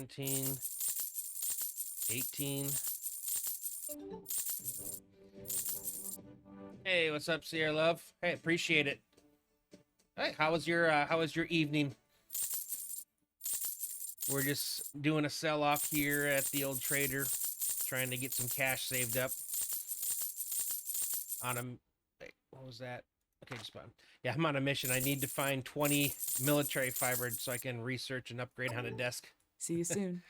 17, 18. Hey, what's up, Sierra Love? Hey, appreciate it. Hey, how was your evening? We're just doing a sell-off here at the old trader, trying to get some cash saved up on a... Wait, what was that? Okay, just fine. Yeah, I'm on a mission. I need to find 20 military fiber so I can research and upgrade on a desk. See you soon.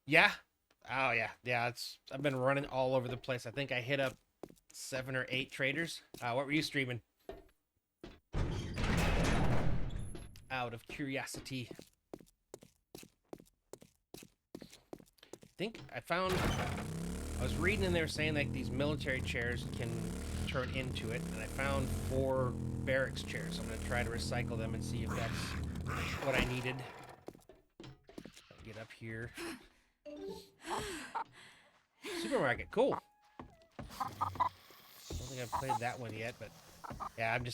Yeah? Oh, yeah. Yeah, I've been running all over the place. I think I hit up 7 or 8 traders. What were you streaming? Out of curiosity. I was reading in there saying like these military chairs can turn into it, and I found 4 barracks chairs. I'm gonna try to recycle them and see if that's what I needed. Get up here. Supermarket, cool. Don't think I've played that one yet, but yeah, I'm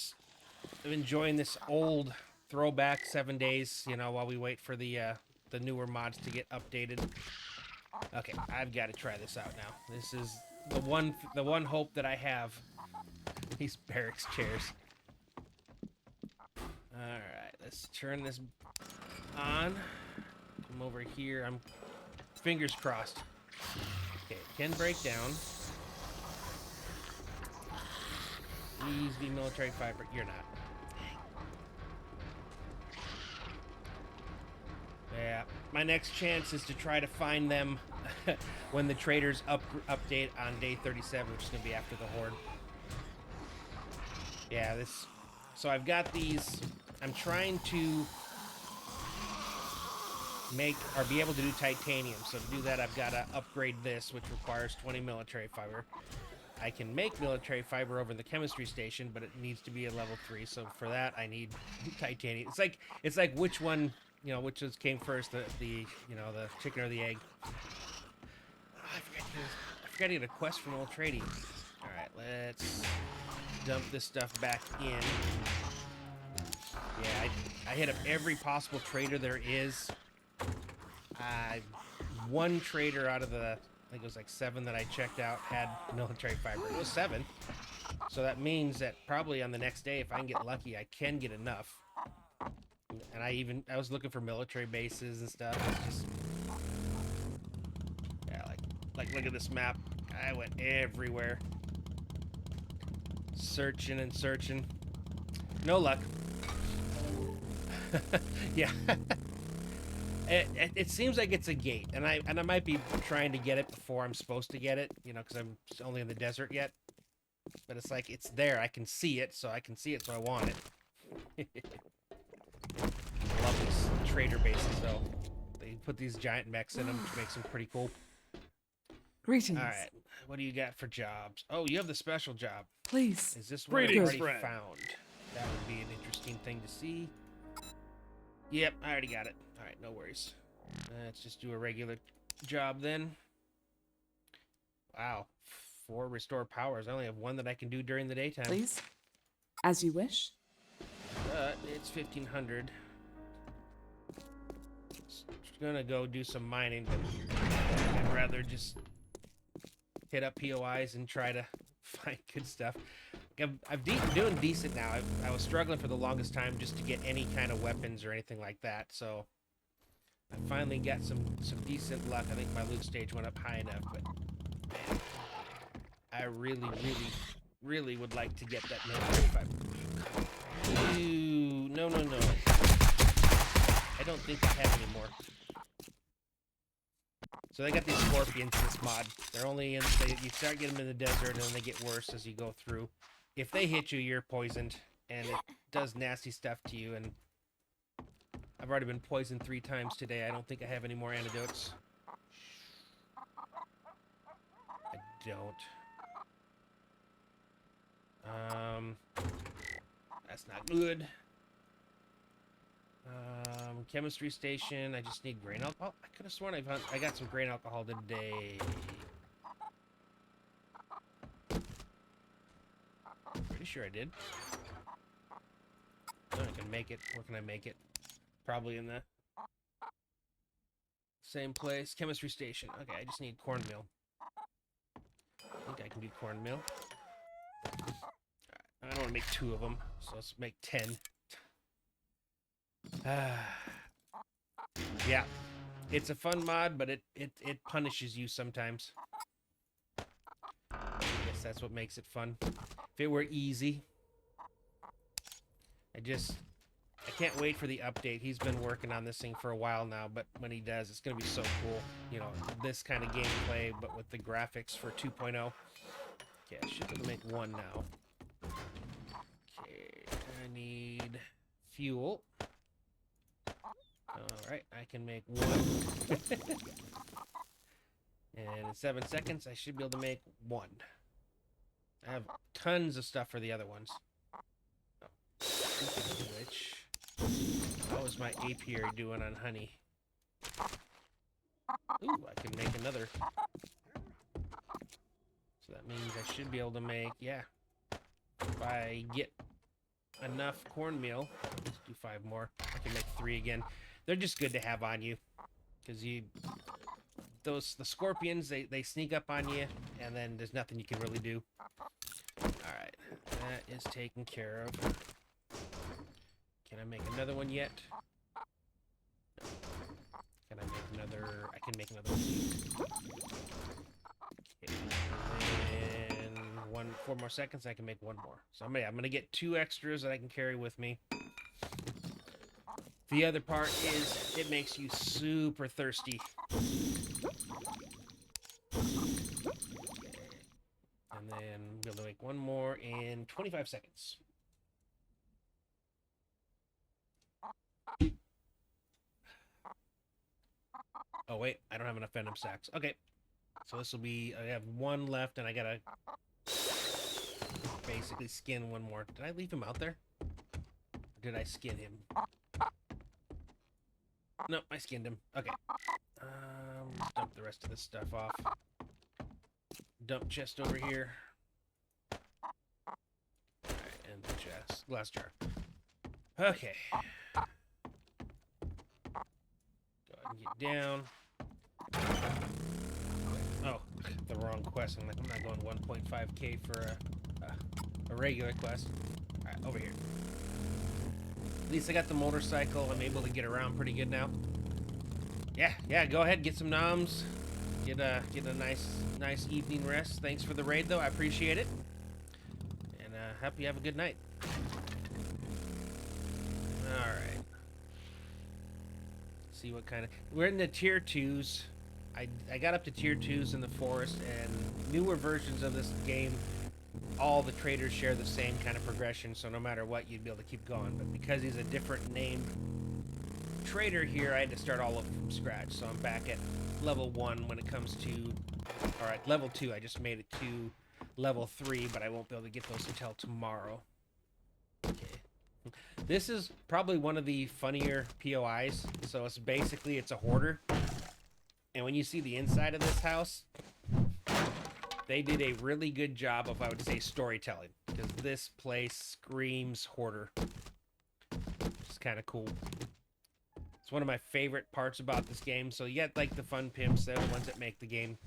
enjoying this old throwback 7 days, you know, while we wait for the newer mods to get updated. Okay, I've got to try this out now. This is the one hope that I have. These barracks chairs. Alright, let's turn this on. Come over here. I'm fingers crossed. Okay, it can break down. Please be military fiber. You're not. Yeah, my next chance is to try to find them when the traders update on day 37, which is going to be after the Horde. Yeah, so I've got these. I'm trying to make or be able to do titanium. So to do that, I've got to upgrade this, which requires 20 military fiber. I can make military fiber over in the chemistry station, but it needs to be a level 3. So for that, I need titanium. It's like which one, you know, which came first, the chicken or the egg. Oh, I forgot to get a quest from old trading. All right, let's dump this stuff back in. Yeah, I hit up every possible trader there is. One trader out of the, I think it was like 7 that I checked out had military fiber. It was 7. So that means that probably on the next day, if I can get lucky, I can get enough. And I was looking for military bases and stuff. It's just, yeah, like look at this map. I went everywhere. Searching and searching. No luck. Yeah. It seems like it's a gate, and I might be trying to get it before I'm supposed to get it, you know, because I'm only in the desert yet. But it's like, it's there. I can see it, so I want it. Love these trader bases, though. They put these giant mechs in them, which makes them pretty cool. Greetings. All right, what do you got for jobs? Oh, you have the special job. Please. Is this one I've already found? That would be an interesting thing to see. Yep, I already got it. All right, no worries. Let's just do a regular job then. Wow, 4 restore powers. I only have 1 that I can do during the daytime. Please. As you wish. It's 1500. Just gonna go do some mining, but I'd rather just hit up POIs and try to find good stuff. I'm doing decent now. I was struggling for the longest time just to get any kind of weapons or anything like that, so I finally got some decent luck. I think my loot stage went up high enough, but man, I really would like to get that military fiber. Ooh, no. I don't think I have any more. So they got these scorpions in this mod. They're only you start getting them in the desert, and then they get worse as you go through. If they hit you, you're poisoned, and it does nasty stuff to you. And I've already been poisoned 3 times today. I don't think I have any more antidotes. I don't. That's not good. Chemistry station. I just need grain alcohol. I could have sworn I got some grain alcohol today. Pretty sure I did. Oh, I can make it. Where can I make it? Probably in the Same place. Chemistry station. Okay, I just need cornmeal. I think I can do cornmeal. I don't want to make 2 of them, so let's make 10. Yeah, it's a fun mod, but it punishes you sometimes. I guess that's what makes it fun. If it were easy, I can't wait for the update. He's been working on this thing for a while now, but when he does, it's gonna be so cool. You know, this kind of gameplay, but with the graphics for 2.0. Okay, I should be able to make 1 now. Okay, I need fuel. Alright, I can make 1. And in 7 seconds, I should be able to make 1. I have tons of stuff for the other ones. Oh, speaking of which, how is my apiary doing on honey? Ooh, I can make another. So that means I should be able to make, yeah. If I get enough cornmeal, let's do 5 more. I can make 3 again. They're just good to have on you, because the scorpions, they sneak up on you, and then there's nothing you can really do. Alright, that is taken care of. Can I make another one yet? No. Can I make another? I can make another one. Okay. And 4 more seconds, I can make 1 more. So I'm gonna get 2 extras that I can carry with me. The other part is it makes you super thirsty. And then we'll be able to make 1 more in 25 seconds. Oh wait, I don't have enough venom sacks. Okay. So this will be, I have 1 left and I gotta basically skin 1 more. Did I leave him out there? Or did I skin him? No, I skinned him. Okay. Dump the rest of this stuff off. Dump chest over here. Alright, and the chest. Glass jar. Okay. Go ahead and get down. Oh, the wrong quest. I'm like, I'm not going 1.5k for a regular quest. Alright, over here. At least I got the motorcycle. I'm able to get around pretty good now. Yeah, go ahead, get some noms. Get a nice evening rest. Thanks for the raid, though. I appreciate it. And hope you have a good night. Alright. See what kind of... We're in the tier 2s. I got up to tier 2s in the forest, and newer versions of this game, all the traders share the same kind of progression, so no matter what, you'd be able to keep going. But because he's a different named trader here, I had to start all over from scratch. So I'm back at level 1 when it comes to... Alright, level 2. I just made it to level 3, but I won't be able to get those until tomorrow. Okay. This is probably one of the funnier POIs. So it's basically, it's a hoarder. And when you see the inside of this house, they did a really good job of, I would say, storytelling. Because this place screams hoarder. It's kind of cool. It's one of my favorite parts about this game. So you get like the fun pimps, they're the ones that make the game.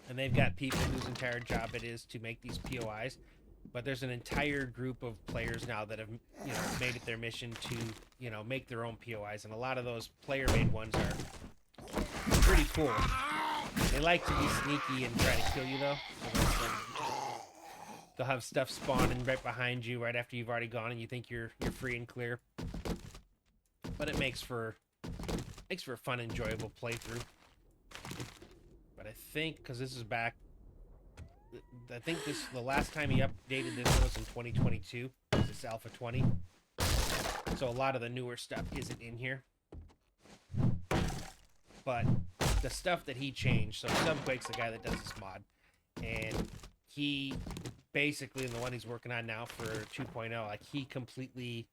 And they've got people whose entire job it is to make these POIs. But there's an entire group of players now that have, made it their mission to, make their own POIs. And a lot of those player-made ones are pretty cool. They like to be sneaky and try to kill you, though. So they'll have stuff spawning right behind you right after you've already gone and you think you're free and clear. But it makes for a fun, enjoyable playthrough. But I think, because this is back, I think the last time he updated this was in 2022. This is Alpha 20. So a lot of the newer stuff isn't in here. But the stuff that he changed, so Subquake's the guy that does this mod, and he basically, the one he's working on now for 2.0, like he completely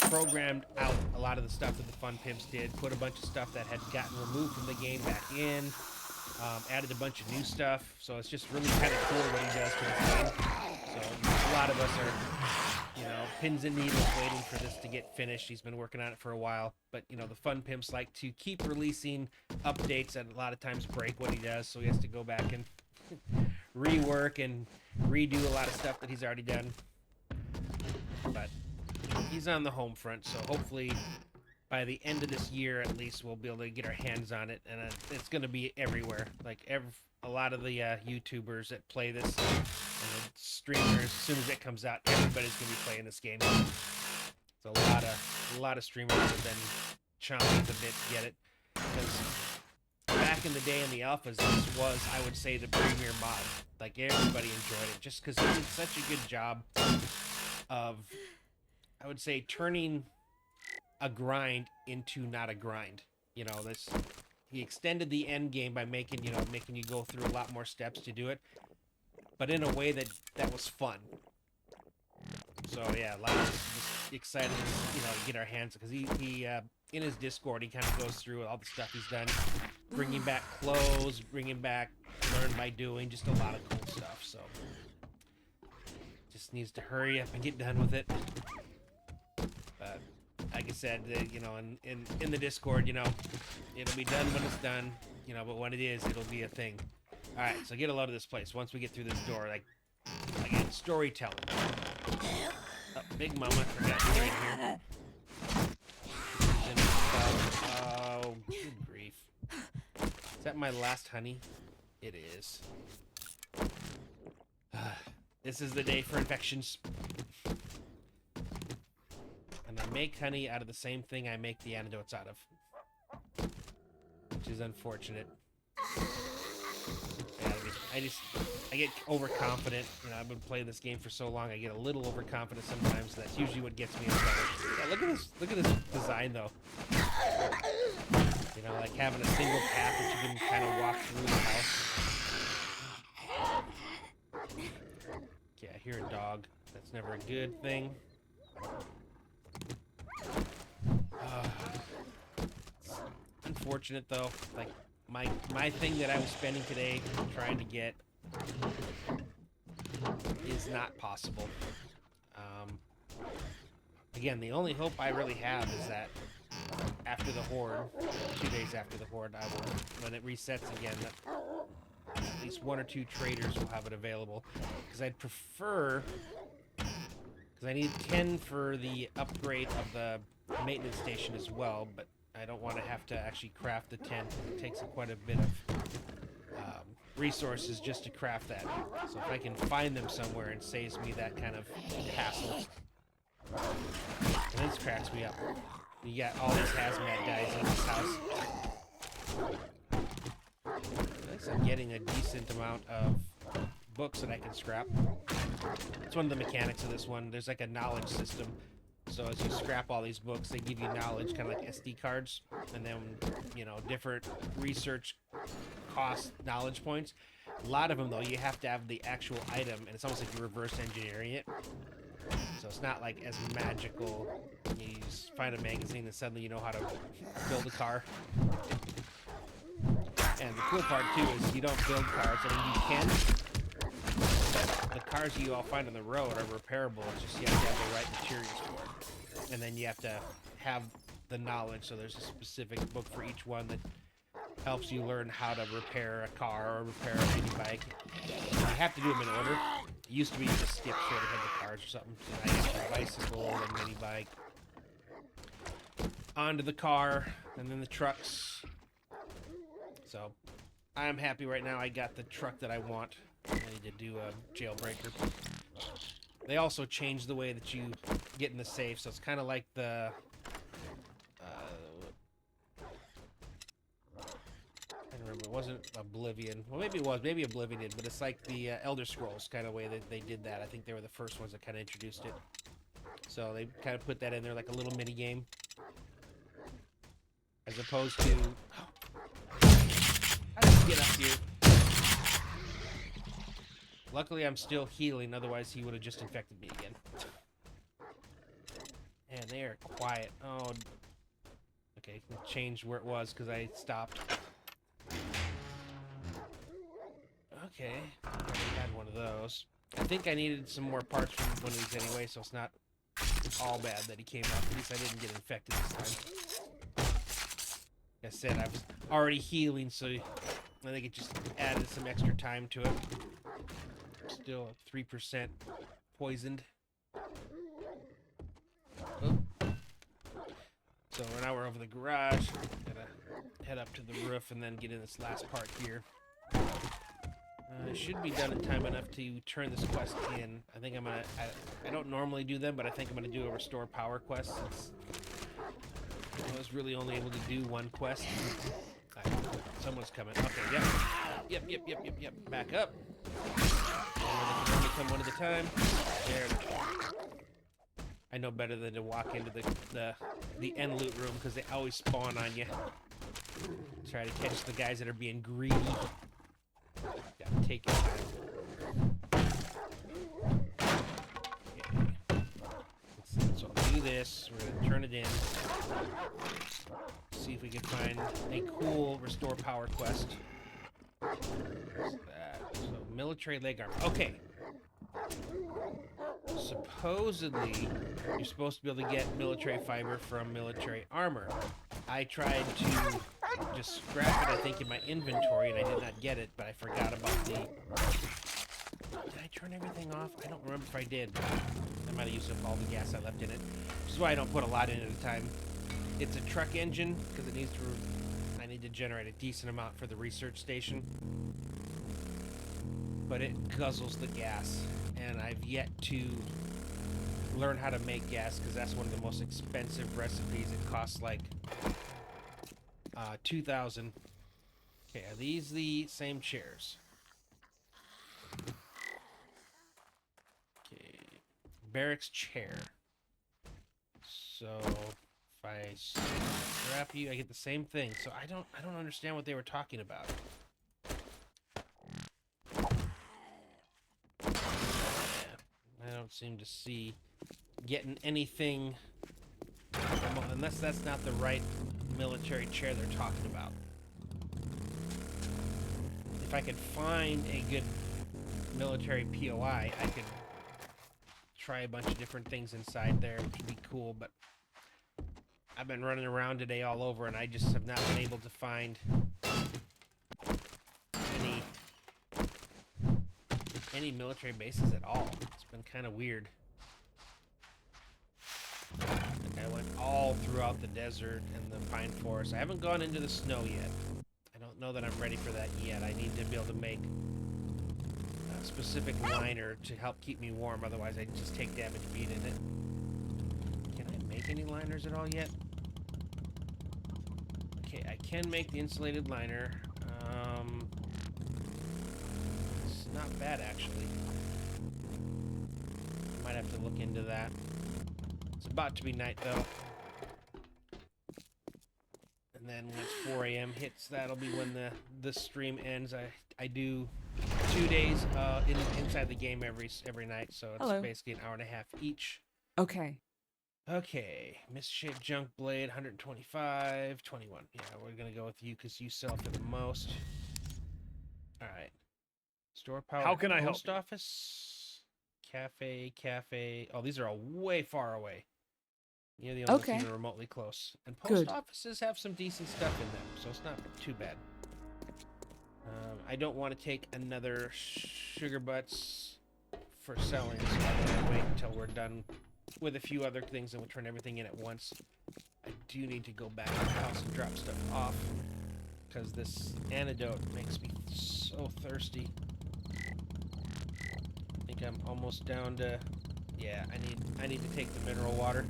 programmed out a lot of the stuff that the Fun Pimps did, put a bunch of stuff that had gotten removed from the game back in, added a bunch of new stuff, so it's just really kind of cool what he does to this game. So a lot of us are you know, pins and needles waiting for this to get finished. He's been working on it for a while, but you know, the fun pimps like to keep releasing updates that a lot of times break what he does, so he has to go back and rework and redo a lot of stuff that he's already done. But he's on the home front, so hopefully by the end of this year at least we'll be able to get our hands on it, and it's going to be everywhere. Like a lot of the YouTubers that play this and the streamers, as soon as it comes out, everybody's going to be playing this game. So a lot of streamers have been chomping the bit to get it, because back in the day in the alphas, this was, I would say, the premier mod. Like, everybody enjoyed it just because he did such a good job of, I would say, turning a grind into not a grind. You know, he extended the end game by making you go through a lot more steps to do it, but in a way that was fun. So yeah, a lot of us just excited, you know, to get our hands, because he in his Discord, he kind of goes through all the stuff he's done, bringing back clothes, bringing back learn by doing, just a lot of cool stuff. So just needs to hurry up and get done with it. Like I said, you know, in the Discord, you know, it'll be done when it's done, you know, but when it is, it'll be a thing. All right, so get a load of this place. Once we get through this door, like, again, storytelling. Oh, Big Mama, forgot you're right here. Oh, good grief. Is that my last honey? It is. This is the day for infections. And I make honey out of the same thing I make the antidotes out of, which is unfortunate. Yeah, I get overconfident. You know, I've been playing this game for so long, I get a little overconfident sometimes. That's usually what gets me in trouble. Yeah, look at this design though. You know, like having a single path that you can kind of walk through the house. Yeah, I hear a dog. That's never a good thing. Unfortunate though, like my thing that I was spending today trying to get is not possible. Again, the only hope I really have is that after the Horde, 2 days after the Horde, I will, when it resets again, that at least 1 or 2 traders will have it available. Because I'd prefer, because I need 10 for the upgrade of the maintenance station as well, but I don't want to have to actually craft the 10. It takes quite a bit of resources just to craft that. So if I can find them somewhere, and saves me that kind of hassle. And this cracks me up. You got all these hazmat guys in this house. At least I'm getting a decent amount of books that I can scrap. It's one of the mechanics of this one. There's like a knowledge system. So as you scrap all these books, they give you knowledge, kind of like SD cards, and then, you know, different research cost knowledge points. A lot of them, though, you have to have the actual item, and it's almost like you're reverse engineering it. So it's not like as magical. You just find a magazine and suddenly you know how to build a car. And the cool part, too, is you don't build cars. I mean, you can. But the cars you all find on the road are repairable. It's just you have to have the right materials for it. And then you have to have the knowledge. So there's a specific book for each one that helps you learn how to repair a car or repair a mini bike. You have to do them in order. It used to be you just skip straight ahead to cars or something. So I get the bicycle and mini bike. Onto the car, and then the trucks. So I'm happy right now. I got the truck that I want. I need to do a jailbreaker. They also changed the way that you get in the safe, so it's kind of like the I don't remember. It wasn't Oblivion. Well, maybe it was. Maybe Oblivion did, but it's like the Elder Scrolls kind of way that they did that. I think they were the first ones that kind of introduced it. So they kind of put that in there like a little mini game, as opposed to. How did he get up here? Luckily, I'm still healing. Otherwise, he would have just infected me again. And they are quiet. Oh. Okay, change where it was because I stopped. Okay, I already had one of those. I think I needed some more parts from one of these anyway, so it's not all bad that he came out. At least I didn't get infected this time. Like I said, I was already healing, so I think it just added some extra time to it. Still 3% poisoned. Oop. So now we're over the garage. Gotta head up to the roof and then get in this last part here. I should be done in time enough to turn this quest in. I think I'm gonna. I don't normally do them, but I think I'm gonna do a restore power quest since I was really only able to do one quest. Someone's coming. Okay, yep. Back up. And they can only come one at a time. There. I know better than to walk into the end loot room because they always spawn on you. Try to catch the guys that are being greedy. Gotta take your time. Okay. So I'll do this. We're gonna turn it in. See if we can find a cool restore power quest. What's that? So military leg armor. Okay. Supposedly, you're supposed to be able to get military fiber from military armor. I tried to just scrap it, I think, in my inventory, and I did not get it, but I forgot about the... Did I turn everything off? I don't remember if I did. I might have used up all the gas I left in it. Which is why I don't put a lot in at a time. It's a truck engine, because it needs to... I need to generate a decent amount for the research station. But it guzzles the gas, and I've yet to learn how to make gas, because that's one of the most expensive recipes. It costs like 2,000. Okay, are these the same chairs? Okay, barracks chair. So if I scrap you, I get the same thing. So I don't understand what they were talking about. Yeah, I don't seem to see getting anything unless that's not the right military chair they're talking about. If I could find a good military POI, I could try a bunch of different things inside there, which would be cool, but I've been running around today all over, and I just have not been able to find any military bases at all. It's been kind of weird. I went all throughout the desert and the pine forest. I haven't gone into the snow yet. I don't know that I'm ready for that yet. I need to be able to make a specific liner to help keep me warm. Otherwise, I just take damage being in it. Can I make any liners at all yet? Okay, I can make the insulated liner. It's not bad, actually. Might have to look into that. It's about to be night, though. And then once 4 a.m. hits, that'll be when the stream ends. I do 2 days inside the game every night, so it's basically an hour and a half each. Okay. Okay, misshaped junk blade, 125, 21. Yeah, we're gonna go with you because you sell for the most. All right. Store power. How can I help Post office, cafe. Oh, these are all way far away. You're the only one remotely close. And post offices have some decent stuff in them, so it's not too bad. I don't want to take another sugar butts for selling, so I'm gonna wait until we're done with a few other things and we'll turn everything in at once. I do need to go back to the house and drop stuff off because this antidote makes me so thirsty. I think I'm almost down to... Yeah, I need to take the mineral water.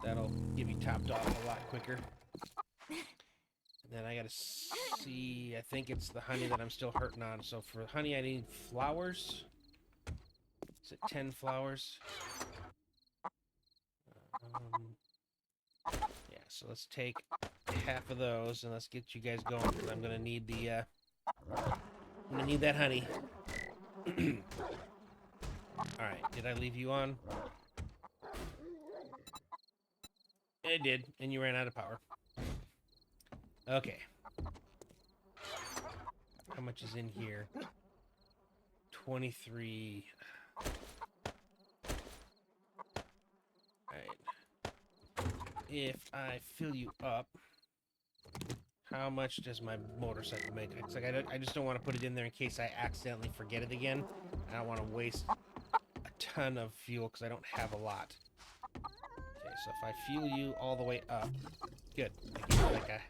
That'll get me topped off a lot quicker. And then I gotta see... I think it's the honey that I'm still hurting on. So for honey, I need flowers. Is it 10 flowers? Yeah, so let's take half of those and let's get you guys going because I'm gonna need the I'm gonna need that honey. Alright, did I leave you on? I did, and you ran out of power. Okay. How much is in here? 23. Alright. If I fill you up, how much does my motorcycle make? It's like I just don't want to put it in there in case I accidentally forget it again. I don't want to waste a ton of fuel because I don't have a lot. Okay, so if I fuel you all the way up, good. I give you like a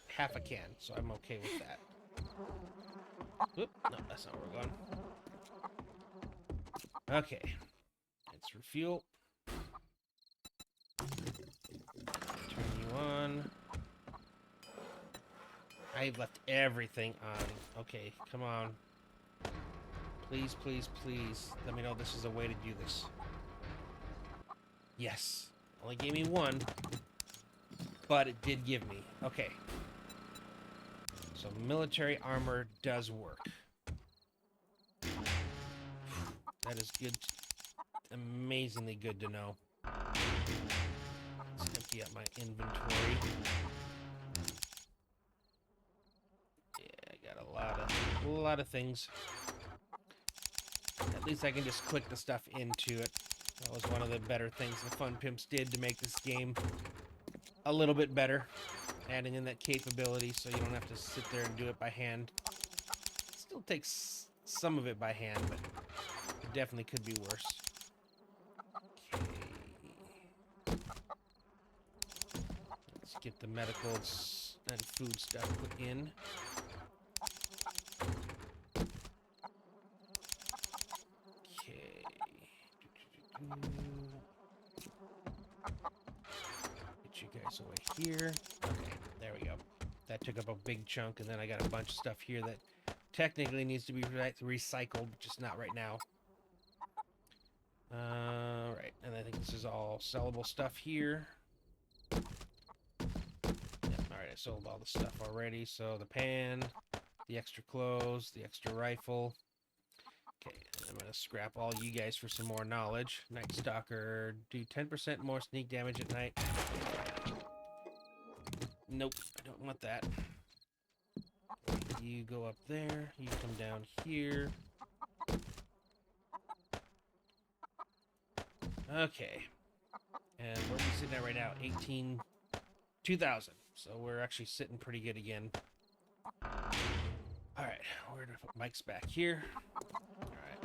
half a can, so I'm okay with that. Oop, no, that's not where we're going. Okay, let's refuel. Turn you on. I've left everything on. Okay, come on. Please, please, please. Let me know this is a way to do this. Yes. Only gave me one. But it did give me. Okay. So military armor does work. That is good. Amazingly good to know. Let's empty out my inventory. Yeah, I got a lot of things. At least I can just click the stuff into it. That was one of the better things the Fun Pimps did to make this game a little bit better. Adding in that capability so you don't have to sit there and do it by hand. It still takes some of it by hand, but it definitely could be worse. Okay. Let's get the medicals and food stuff put in. Okay. Get you guys away here. Okay, there we go. That took up a big chunk, and then I got a bunch of stuff here that technically needs to be recycled, just not right now. Right, and I think this is all sellable stuff here. Yep, alright, I sold all the stuff already. So the pan, the extra clothes, the extra rifle. Okay, I'm gonna scrap all you guys for some more knowledge. Night Stalker, do 10% more sneak damage at night. Nope, I don't want that. You go up there, you come down here. Okay. And where are we sitting at right now? 2,000. So we're actually sitting pretty good again. Alright, where do I put Mike's back here? Alright.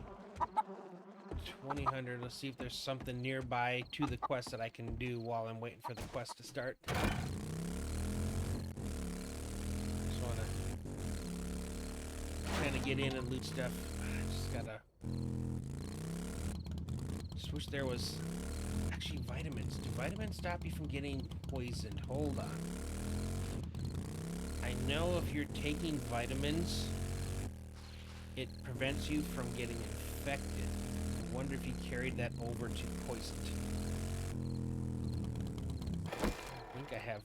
2,000. Let's see if there's something nearby to the quest that I can do while I'm waiting for the quest to start. Just wanna kind of get in and loot stuff. I just gotta... Just wish there was... Actually, vitamins. Do vitamins stop you from getting poisoned? Hold on. I know if you're taking vitamins, it prevents you from getting infected. I wonder if you carried that over to poisoned. I think I have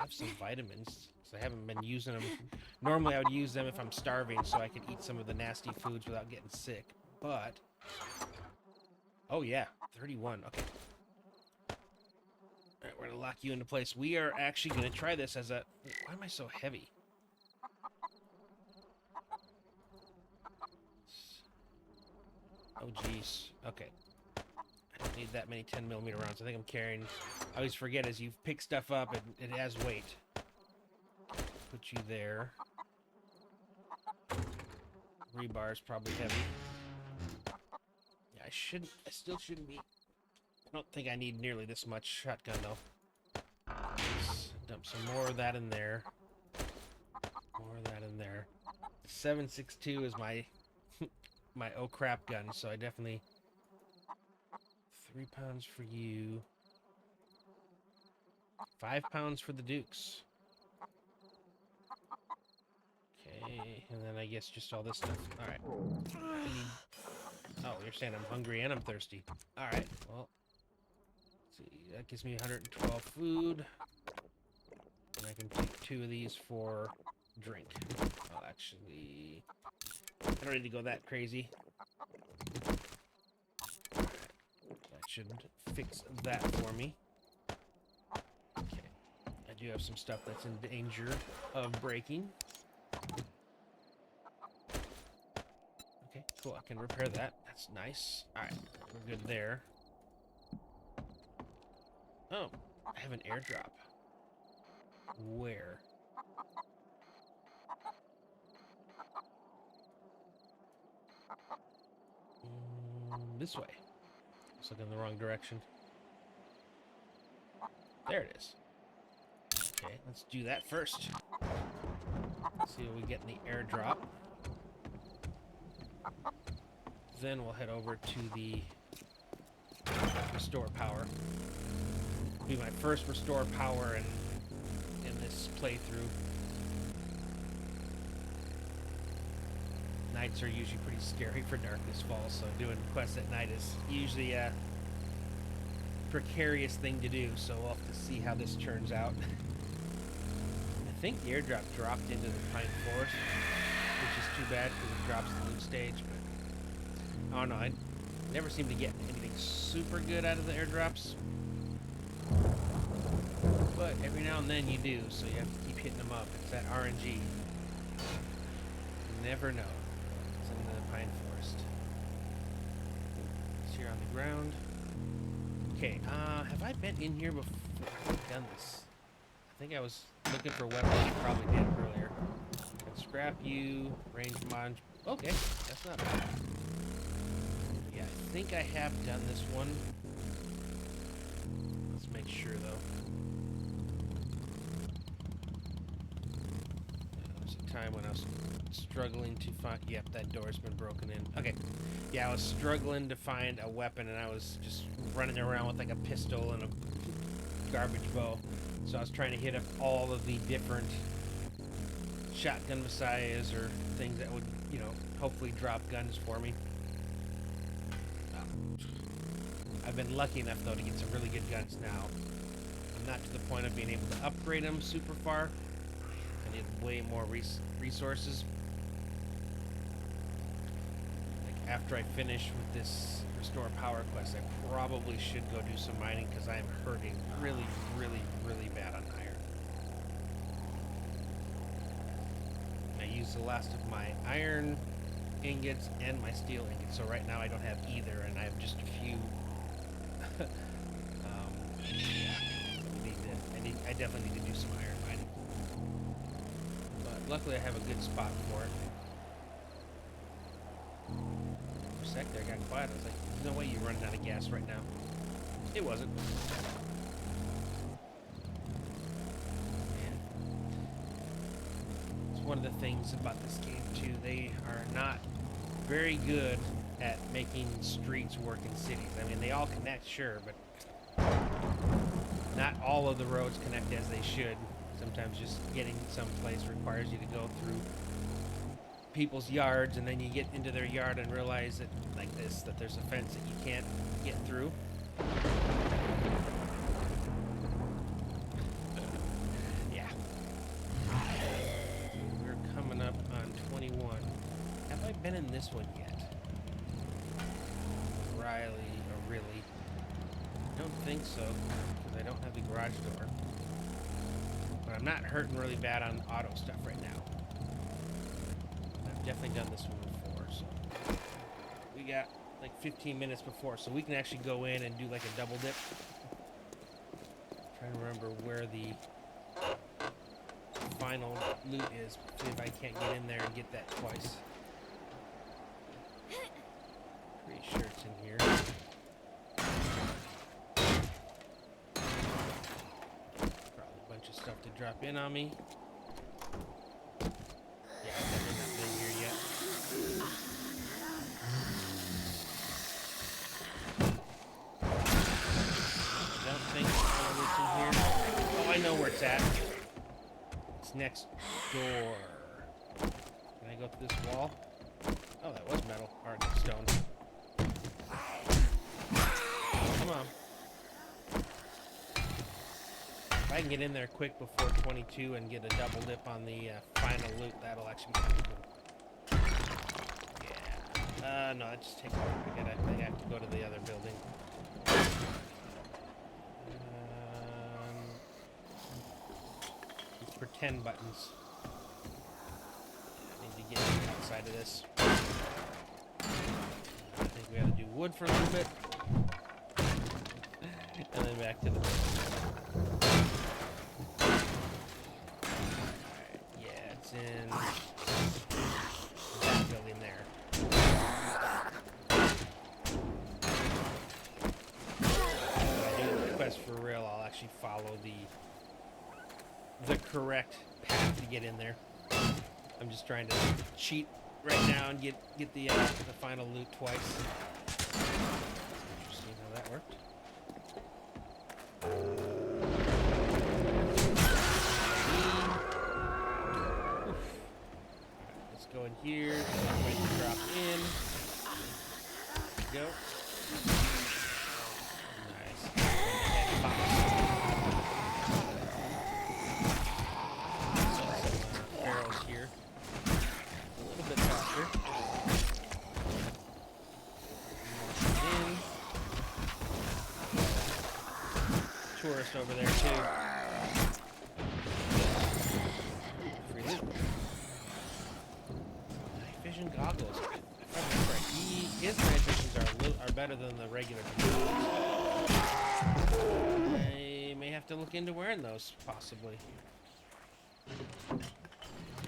some vitamins, because I haven't been using them. Normally I would use them if I'm starving so I could eat some of the nasty foods without getting sick. But... Oh yeah, 31. Okay. Alright, we're gonna lock you into place. We are actually gonna try this as a... Why am I so heavy? Oh jeez. Okay. I don't need that many 10mm rounds. I think I'm carrying... I always forget as you pick stuff up, it has weight. Put you there. Rebar's probably heavy. Yeah, I still shouldn't be... I don't think I need nearly this much shotgun, though. Let's dump some more of that in there. More of that in there. 7.62 is my my oh crap gun, so I definitely... 3 pounds for you. 5 pounds for the Dukes. Okay, and then I guess just all this stuff. Alright. Oh, you're saying I'm hungry and I'm thirsty. Alright, well... See, that gives me 112 food. And I can take 2 of these for drink. Well, actually... I don't need to go that crazy. Alright. That should fix that for me. Okay. I do have some stuff that's in danger of breaking. Okay, Cool, I can repair that. That's nice. Alright, we're good there. Oh, I have an airdrop. Where? This way. I was looking in the wrong direction. There it is. Okay, let's do that first. See what we get in the airdrop. Then we'll head over to the restore power. Be my first restore power in this playthrough. Nights are usually pretty scary for Darkness Falls, so doing quests at night is usually a precarious thing to do, so we'll have to see how this turns out. I think the airdrop dropped into the Pine Forest, which is too bad because it drops the loot stage, but I don't know, I never seem to get anything super good out of the airdrops. But every now and then you do, so you have to keep hitting them up. It's that RNG. You never know. It's in the Pine Forest. It's here on the ground. Okay, have I been in here before? I've done this. I think I was looking for weapons. I probably did earlier. Can scrap you, range mod. Okay, that's not bad. Yeah, I think I have done this one. Let's make sure though. There was a time when I was struggling to find. Yep, that door's been broken in. Okay. Yeah, I was struggling to find a weapon and I was just running around with like a pistol and a garbage bow. So I was trying to hit up all of the different shotgun messiahs or things that would, you know, hopefully drop guns for me. I've been lucky enough though to get some really good guns now. I'm not to the point of being able to upgrade them super far. I need way more resources. Like after I finish with this restore power quest, I probably should go do some mining because I am hurting really, really, really bad on iron. I used the last of my iron ingots and my steel ingots, so right now I don't have either, and I have just a few. I definitely need to do some iron mining. But luckily I have a good spot for it. For a sec there, I got quiet. I was like, there's no way you're running out of gas right now. It wasn't. Man. It's one of the things about this game too. They are not very good at making streets work in cities. I mean, they all connect, sure, but not all of the roads connect as they should. Sometimes just getting someplace requires you to go through people's yards, and then you get into their yard and realize that, like this, that there's a fence that you can't get through. Yeah. We're coming up on 21. Have I been in this one yet? Riley, or really? I don't think so, because I don't have the garage door. But I'm not hurting really bad on auto stuff right now. I've definitely done this one before, so we got like 15 minutes before, so we can actually go in and do like a double dip. Trying to remember where the final loot is, see if I can't get in there and get that twice. Pretty sure it's in here. Probably a bunch of stuff to drop in on me. Yeah, I've definitely not been here yet. I don't think it's in here. Oh, I know where it's at. It's next door. Can I go through this wall? Oh, that was metal. Or stone. Come on. If I can get in there quick before 22 and get a double dip on the final loot, that'll actually be cool. Yeah. No, that just takes I have to go to the other building. These pretend buttons. I need to get outside of this. We gotta do wood for a little bit. And then back to the Alright, yeah, it's in that building there. When I do the quest for real, I'll actually follow the correct path to get in there. I'm just trying to cheat right now and get the final loot twice. Interesting how that worked. Let's go in here. Wait to drop in. There we go. Nice. Barrels here. A little bit faster. In. Tourist over there too. Free loot. Night vision goggles. If I remember right, his night visions are better than the regular goggles. I may have to look into wearing those, possibly.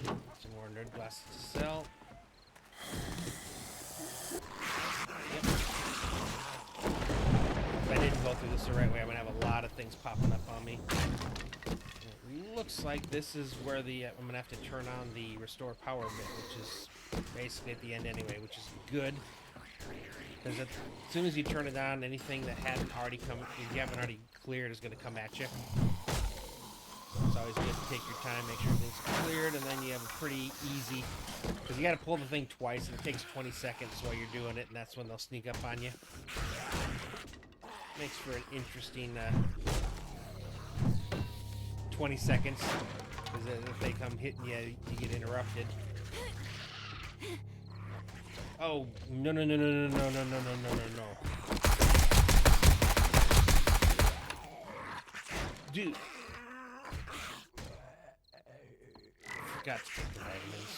Some more nerd glasses to sell. Yep. If I didn't go through this the right way, I'm gonna have a lot of things popping up on me. It looks like this is where I'm gonna have to turn on the restore power bit, which is basically at the end anyway, which is good. Because as soon as you turn it on, anything that hadn't already come, if you haven't already cleared, is gonna come at you. It's always good to take your time, make sure everything's cleared, and then you have a pretty easy, because you got to pull the thing twice, and it takes 20 seconds while you're doing it, and that's when they'll sneak up on you. Makes for an interesting 20 seconds, because if they come hitting you, you get interrupted. Oh, no, no, no, no, no, no, no, no, no, no, no, no. Dude. Forgot to take the vitamins.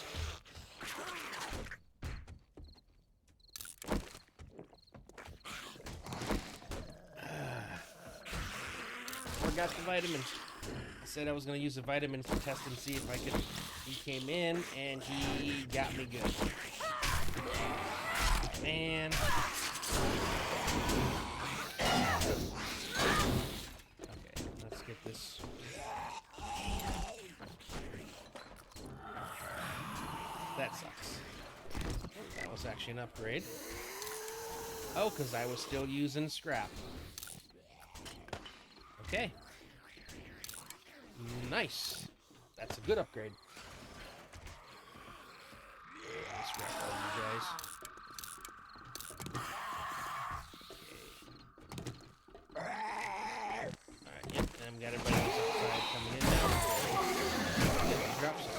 Forgot the vitamins. I said I was going to use the vitamins to test and see if I could. He came in and he got me good. Man. Okay, let's get this. That sucks. That was actually an upgrade. Oh, because I was still using scrap. Okay. Nice. That's a good upgrade. Scrap all you guys. Alright, yep, and I've got everybody else outside coming in now. Drop some.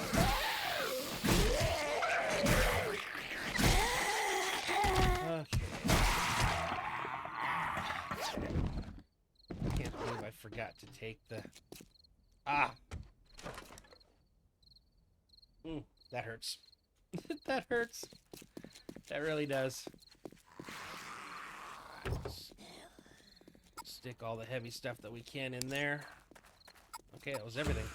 Forgot to take the... that hurts. That hurts. That really does. Let's stick all the heavy stuff that we can in there. Okay, that was everything.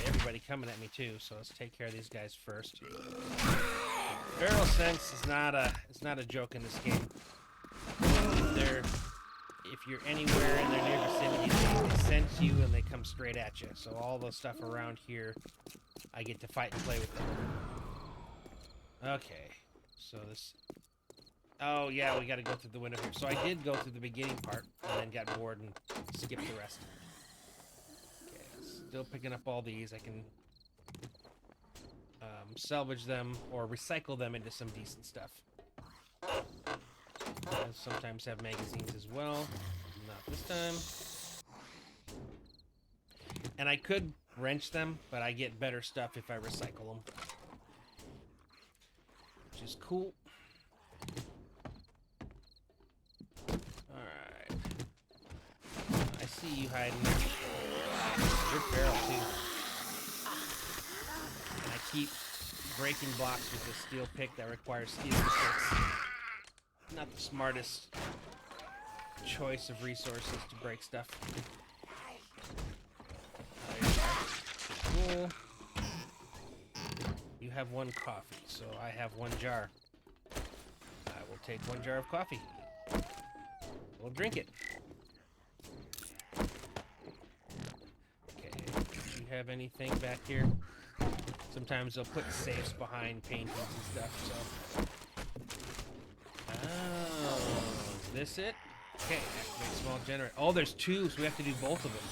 Everybody coming at me too, so let's take care of these guys first. Feral sense is not a joke in this game. If you're anywhere in their near vicinity, they sense you and they come straight at you. So all the stuff around here, I get to fight and play with them. Okay, so this... Oh yeah, we gotta go through the window here. So I did go through the beginning part and then got bored and skipped the rest. Okay, still picking up all these. I can salvage them or recycle them into some decent stuff. I sometimes have magazines as well. Not this time. And I could wrench them, but I get better stuff if I recycle them. Which is cool. Alright. I see you hiding. Good barrel, too. And I keep breaking blocks with a steel pick that requires steel picks. Not the smartest choice of resources to break stuff. Cool. You have one coffee, so I have one jar. I will take one jar of coffee. We'll drink it. Okay, do you have anything back here? Sometimes they'll put safes behind paintings and stuff, so... Oh, is this it? Okay, activate small generator. Oh, there's two, so we have to do both of them.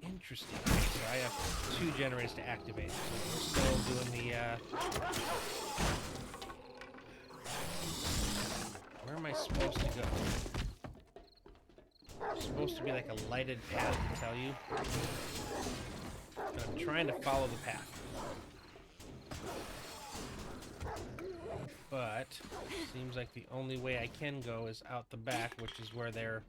Interesting. Okay, so I have 2 generators to activate. So we're still doing the, where am I supposed to go? It's supposed to be like a lighted path to tell you. But I'm trying to follow the path. But seems like the only way I can go is out the back, which is where they're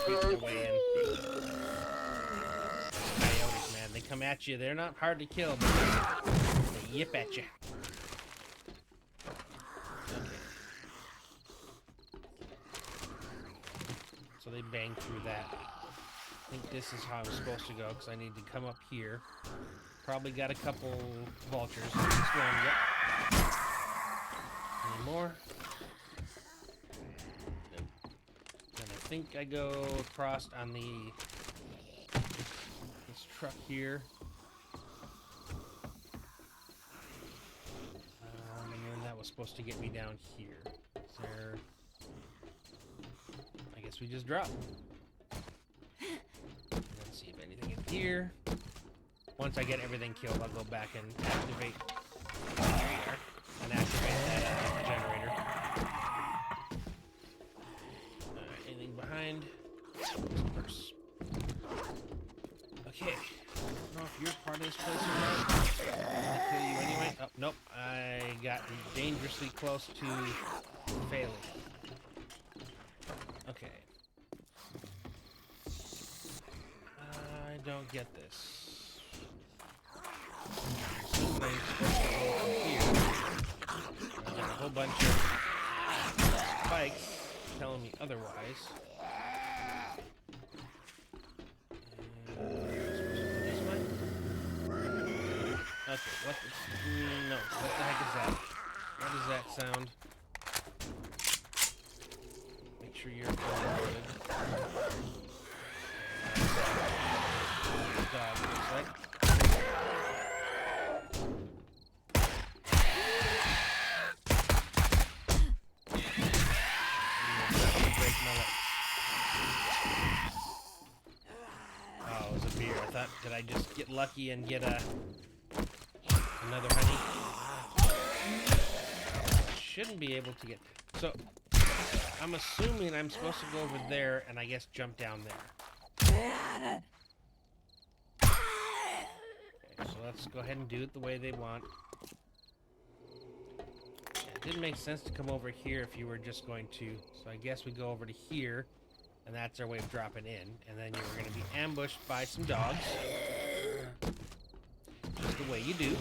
beating their way in. Coyotes, man, they come at you. They're not hard to kill, but they yip at you. Okay. So they bang through that. I think this is how I'm supposed to go, because I need to come up here. Probably got a couple vultures. This one, yep. Any more? Nope. And I think I go across on this truck here. And then that was supposed to get me down here. Is there... I guess we just drop. Let's see if anything in here. Once I get everything killed, I'll go back and activate. There you are. And activate that generator. Anything behind? Purse. Okay. I don't know if you're part of this place or not. I'll kill you anyway. Oh, nope. I got dangerously close to failing. Okay. I don't get this. Something's supposed to go from here. I've got a whole bunch of spikes telling me otherwise. This way? Okay, what the... No, what the heck is that? What does that sound? Make sure you're good. Dog, looks like. Oh, it was a beer. I thought, did I just get lucky and get another honey? Shouldn't be able to get... So, I'm assuming I'm supposed to go over there and I guess jump down there. Okay, so let's go ahead and do it the way they want. It didn't make sense to come over here if you were just going to... So I guess we go over to here. And that's our way of dropping in. And then you're going to be ambushed by some dogs. Just the way you do.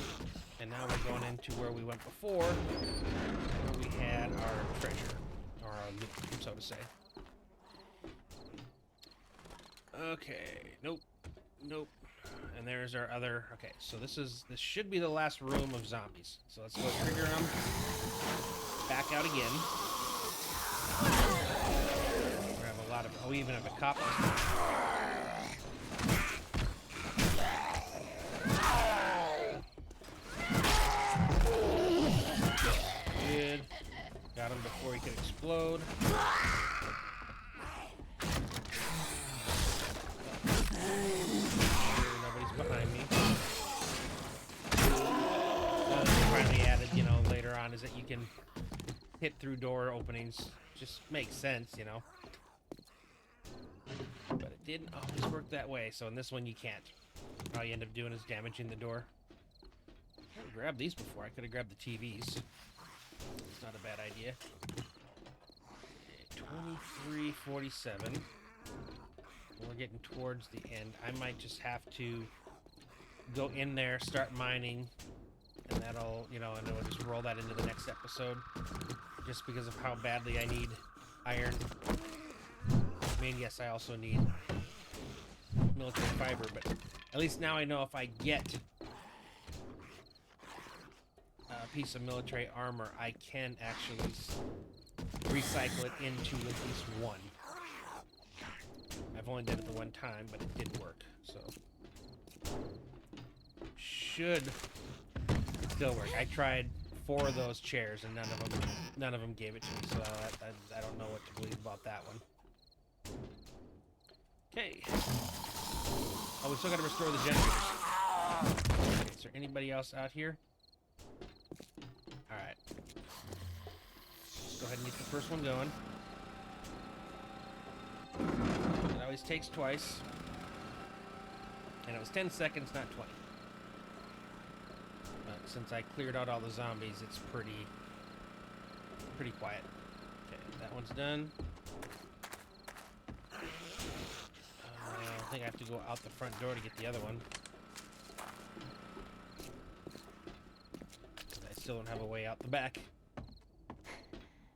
And now we're going into where we went before. Where we had our treasure. Or our loot, so to say. Okay. Nope. Nope. And there's our other... Okay, so this should be the last room of zombies. So let's go trigger them. Back out again. Oh, we even have a cop. Good. Got him before he could explode. Nobody's behind me. Finally added, later on, is that you can hit through door openings. Just makes sense, But it didn't always work that way, so in this one you can't. All you end up doing is damaging the door. I could have grabbed these before. I could have grabbed the TVs. It's not a bad idea. 23:47. We're getting towards the end. I might just have to go in there, start mining, and that'll, you know, and then we'll just roll that into the next episode. Just because of how badly I need iron. I mean, yes, I also need military fiber, but at least now I know if I get a piece of military armor, I can actually recycle it into at least one. I've only done it the one time, but it did work, so should still work. I tried 4 of those chairs, and none of them gave it to me, so I don't know what to believe about that one. Okay. Oh, we still got to restore the generators. Okay, is there anybody else out here? All right. Let's go ahead and get the first one going. It always takes twice. And it was 10 seconds, not 20. But since I cleared out all the zombies, it's pretty quiet. Okay, that one's done. I think I have to go out the front door to get the other one. I still don't have a way out the back.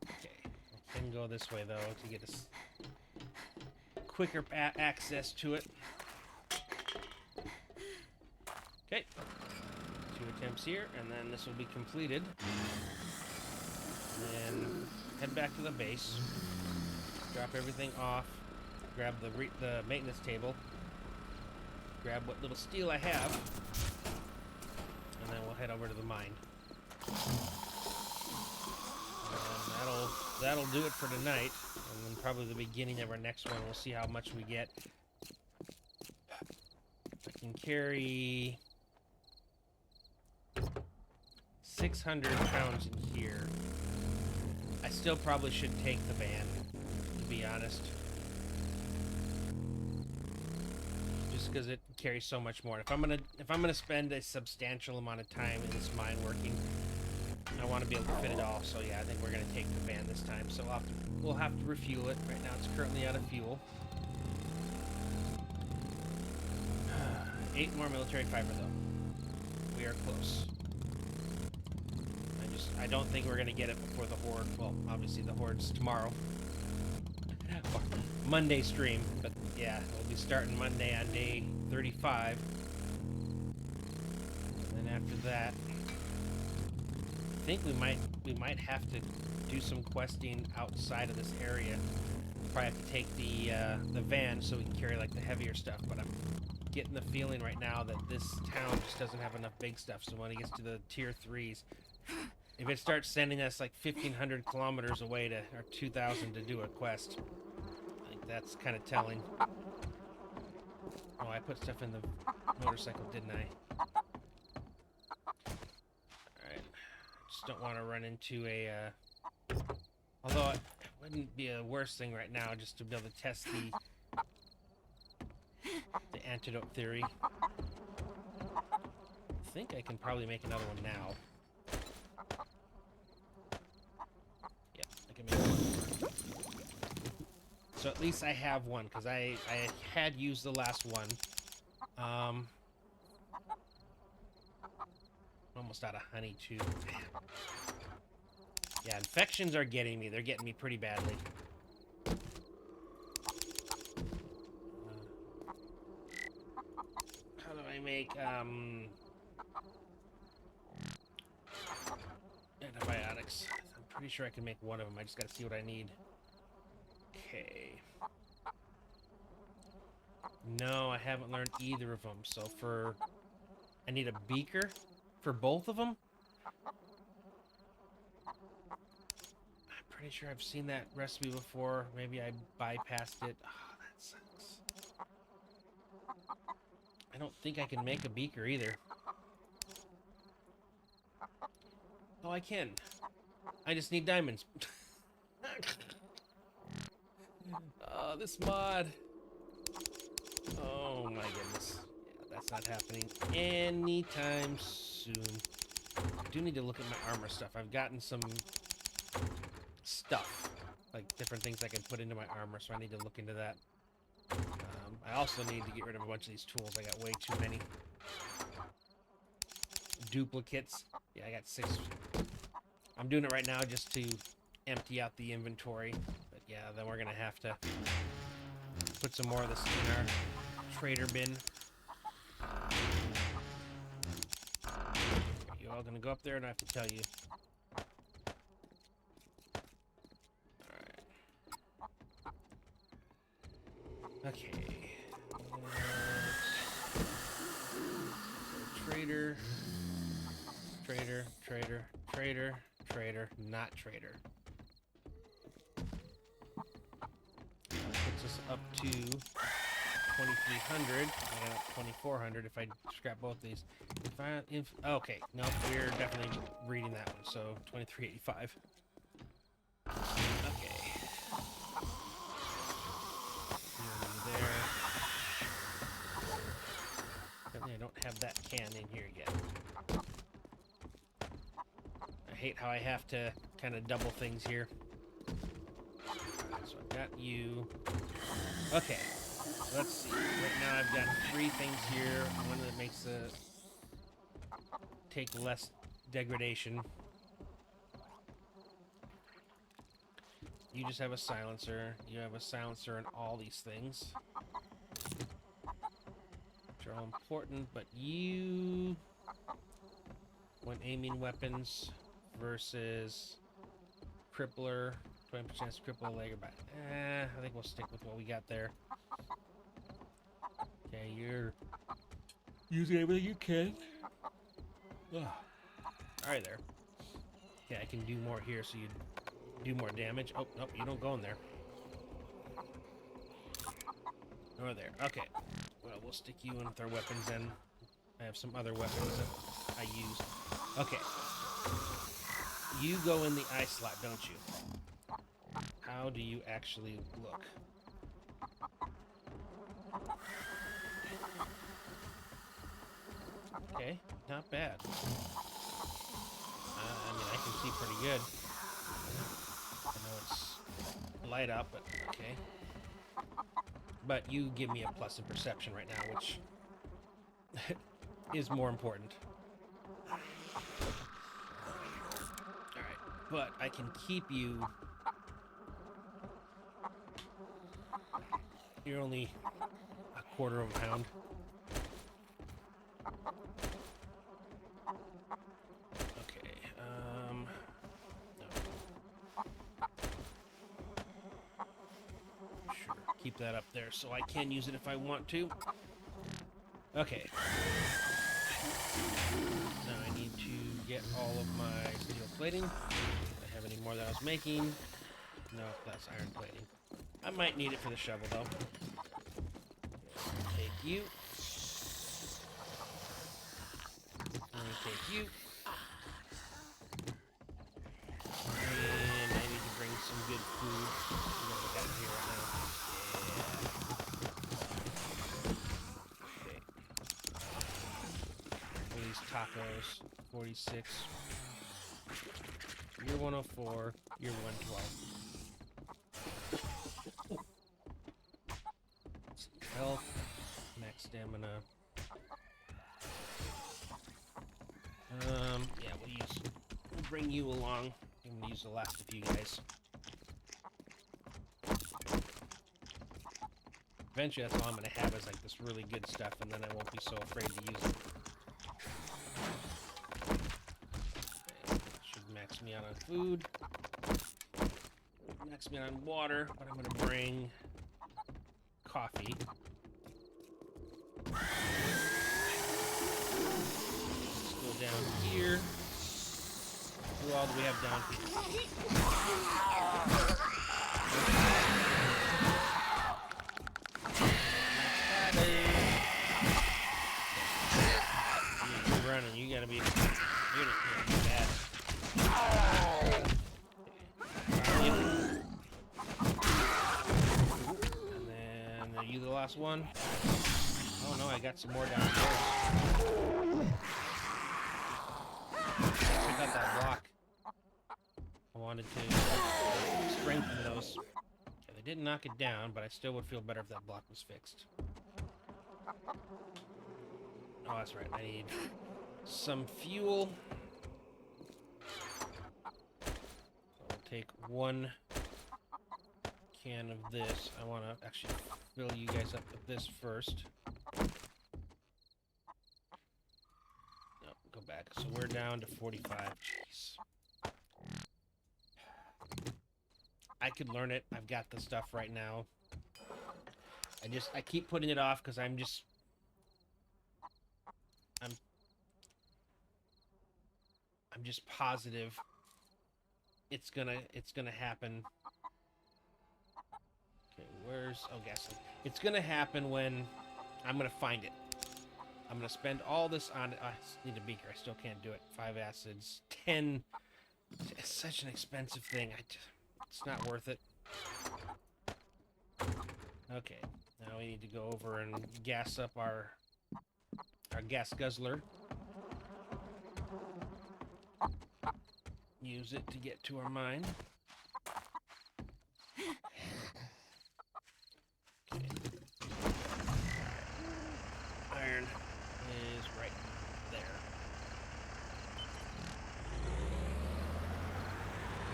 Okay, I can go this way though to get us quicker access to it. Okay, 2 attempts here, and then this will be completed. And then head back to the base, drop everything off, grab the maintenance table, grab what little steel I have, and then we'll head over to the mine. And that'll do it for tonight, and then probably the beginning of our next one. We'll see how much we get. I can carry 600 pounds in here. I still probably should take the van, to be honest. Just because it carries so much more. If I'm gonna spend a substantial amount of time in this mine working, I want to be able to fit it all. So yeah, I think we're gonna take the van this time. So we'll have to refuel it. Right now it's currently out of fuel. 8 more military fiber though. We are close. I don't think we're gonna get it before the Horde. Well, obviously the Horde's tomorrow. Monday stream, but yeah, we'll be starting Monday on day 35. And then after that, I think we might have to do some questing outside of this area. Probably have to take the van so we can carry like the heavier stuff. But I'm getting the feeling right now that this town just doesn't have enough big stuff. So when it gets to the tier 3s, if it starts sending us like 1,500 kilometers away to, or 2,000 to do a quest, I think that's kind of telling. Oh, I put stuff in the motorcycle, didn't I? Alright. Just don't want to run into a, although it wouldn't be a worse thing right now just to be able to test the antidote theory. I think I can probably make another one now. So at least I have one, because I had used the last one. Almost out of honey, too. Yeah, infections are getting me. They're getting me pretty badly. How do I make, antibiotics? I'm pretty sure I can make one of them. I just gotta see what I need. Okay. No, I haven't learned either of them. So I need a beaker for both of them. I'm pretty sure I've seen that recipe before. Maybe I bypassed it. Oh, that sucks. I don't think I can make a beaker either. Oh, I can. I just need diamonds. Oh, this mod. Oh my goodness. Yeah, that's not happening anytime soon. I do need to look at my armor stuff. I've gotten some stuff, like different things I can put into my armor, so I need to look into that. I also need to get rid of a bunch of these tools. I got way too many. duplicates. Yeah, I got 6. I'm doing it right now just to empty out the inventory. But yeah, then we're gonna have to put some more of this in our trader bin. You all gonna go up there and I have to tell you. Alright. Okay. Trader. Trader, trader, trader, trader, not trader. Puts us up to 2,300. I got 2,400 if I scrap both these. Okay, no, we're definitely reading that one. So 2,385. Okay. There. Apparently I don't have that can in here yet. I hate how I have to kind of double things here. So I've got you. Okay. Let's see. Right now I've got 3 things here. One that makes the take less degradation. You just have a silencer. You have a silencer in all these things. Which are all important, but you... when aiming weapons versus crippler, 20% cripple a leg or back. I think we'll stick with what we got there. Okay, you're using everything you can. Alright there. Yeah, I can do more here so you do more damage. Oh, nope, you don't go in there. Nor there. Okay. Well, we'll stick you in with our weapons then. I have some other weapons that I use. Okay. You go in the eye slot, don't you? How do you actually look? Okay, not bad. I mean, I can see pretty good. I know it's light up, but okay. But you give me a plus in perception right now, which is more important. Alright, but I can keep you... You're only a quarter of a pound. Okay, no. Sure, keep that up there so I can use it if I want to. Okay. Now I need to get all of my steel plating. Do I have any more that I was making? No, that's iron plating. I might need it for the shovel, though. Take you. And take you. And I need to bring some good food. What we got here right now? Yeah. Okay. All these tacos. 46. You're 104. You're 112. Health, max stamina. Yeah, we'll bring you along. I'm gonna use the last of you guys. Eventually, that's all I'm gonna have is like this really good stuff, and then I won't be so afraid to use it. Okay, should max me out on food. Max me out on water, but I'm gonna bring coffee. Let's go down here. Who all do we have down here? You're running. You gotta be. You're bad. And then are you the last one? Oh no, I got some more downstairs. Check out that block. I wanted to strengthen those. Okay, they didn't knock it down, but I still would feel better if that block was fixed. Oh, that's right. I need some fuel. So I'll take 1 can of this. I want to actually fill you guys up with this first. No, go back. So we're down to 45. Jeez. I could learn it. I've got the stuff right now. I keep putting it off because I'm just positive it's gonna happen. Okay, gasoline? It's gonna happen when I'm gonna find it. I'm gonna spend all this on it. I need a beaker. I still can't do it. 5 acids, 10. It's such an expensive thing. It's not worth it. Okay, now we need to go over and gas up our gas guzzler. Use it to get to our mine. Okay. Iron is right there.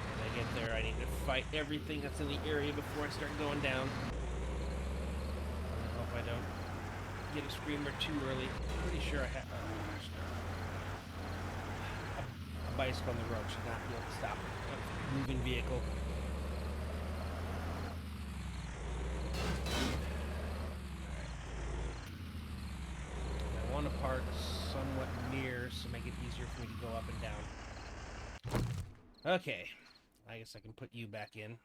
When I get there, I need to fight everything that's in the area before I start going down. I hope I don't get a screamer too early. Pretty sure I have. A bicycle on the road should not be able to stop a moving vehicle. I want to park somewhat near to make it easier for me to go up and down. Okay, I guess I can put you back in.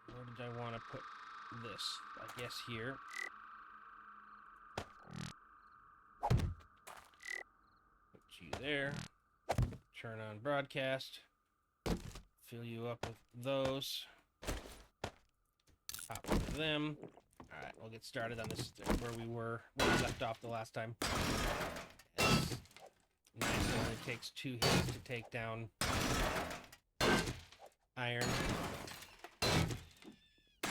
Where did I want to put this? I guess here. Put you there. Turn on broadcast. Fill you up with those. Pop into them. Alright, we'll get started on this where we left off the last time. It's nice, it only takes 2 hits to take down iron. I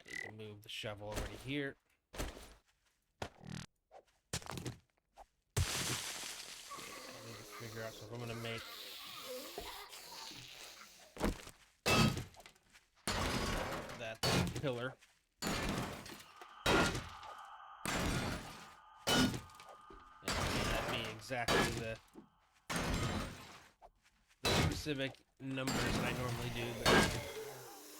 need to move the shovel over to here. I need to figure out, so if I'm going to make that pillar. It may not be exactly the specific numbers that I normally do, but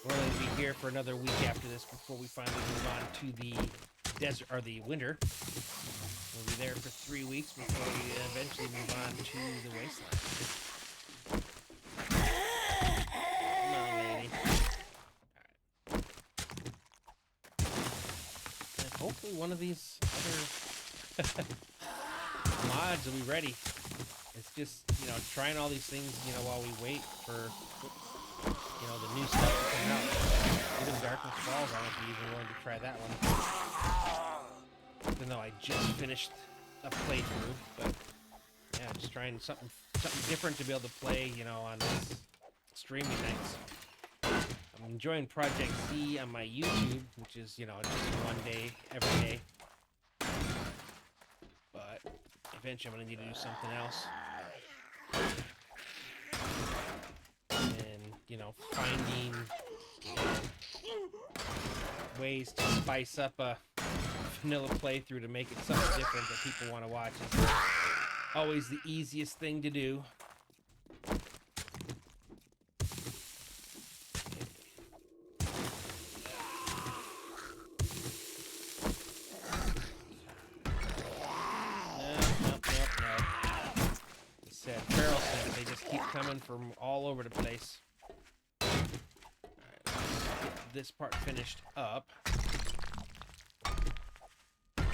we'll only be here for another week after this before we finally move on to the desert, or the winter. We'll be there for 3 weeks before we eventually move on to the wasteland. Come on, lady. And hopefully one of these other mods will be ready. It's just, trying all these things, while we wait for, the new stuff to come out. Even Darkness Falls, I might be even willing to try that one. Even though I just finished a playthrough, but yeah, just trying something different to be able to play, on these streaming nights. I'm enjoying Project Z on my YouTube, which is, just one day, every day. But eventually I'm going to need to do something else. And, finding ways to spice up a vanilla playthrough to make it something different that people want to watch is always the easiest thing to do. Coming from all over the place. Alright, let's get this part finished up. Then